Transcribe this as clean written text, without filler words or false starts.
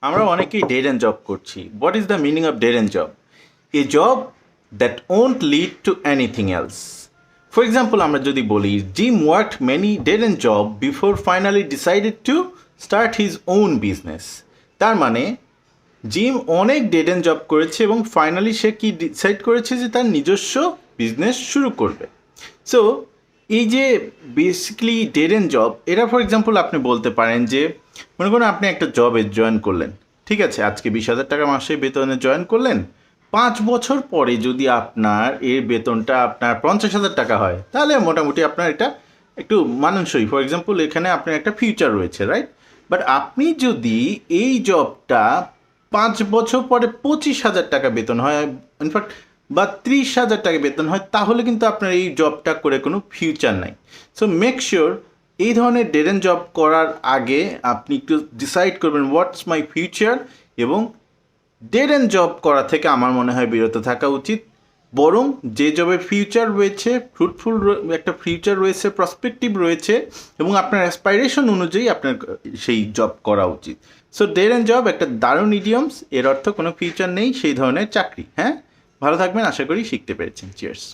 আমরা অনেকেই dead and job করছি। What is the meaning of dead and job? A job that won't lead to anything else. For example, আমরা যদি বলি gym worked many dead and job before finally decided to start his own business. তার মানে gym অনেক dead and job করেছে এবং finally সে কি decide করেছে যে তার নিজস্ব বিজনেস শুরু করবে। সো এই যে বেসিক্যালি ডেড এন্ড জব, এটা ফর এক্সাম্পল আপনি বলতে পারেন যে মনে করুন আপনি একটা জবে জয়েন করলেন, ঠিক আছে, আজকে 20,000 টাকা মাসে বেতনে জয়েন করলেন। 5 বছর পরে যদি আপনার এর বেতনটা আপনার 50,000 টাকা হয়, তাহলে মোটামুটি আপনার এটা একটু মানানসই। ফর এক্সাম্পল, এখানে আপনার একটা ফিউচার রয়েছে, রাইট? বাট আপনি যদি এই জবটা 5 বছর পরে 25,000 টাকা বেতন হয়, ইনফ্যাক্ট বা 30,000 টাকা বেতন হয়, তাহলে কিন্তু আপনার এই জবটা করে কোনো ফিউচার নাই। সো মেক শিওর এই ধরনের ডেড এন্ড জব করার আগে আপনি একটু ডিসাইড করবেন হোয়াটস মাই ফিউচার, এবং ডেড এন্ড জব করা থেকে আমার মনে হয় বিরত থাকা উচিত। বরং যে জবের ফিউচার রয়েছে, ফ্রুটফুল একটা ফিউচার রয়েছে, প্রসপেক্টিভ রয়েছে, এবং আপনার অ্যাসপাইরেশন অনুযায়ী আপনার সেই জব করা উচিত। সো ডেড এন্ড জব একটা দারুণ ইডিয়মস, এর অর্থ কোনো ফিউচার নেই সেই ধরনের চাকরি। হ্যাঁ, ভালো থাকবেন, আশা করি শিখতে পেরেছেন। চিয়ার্স।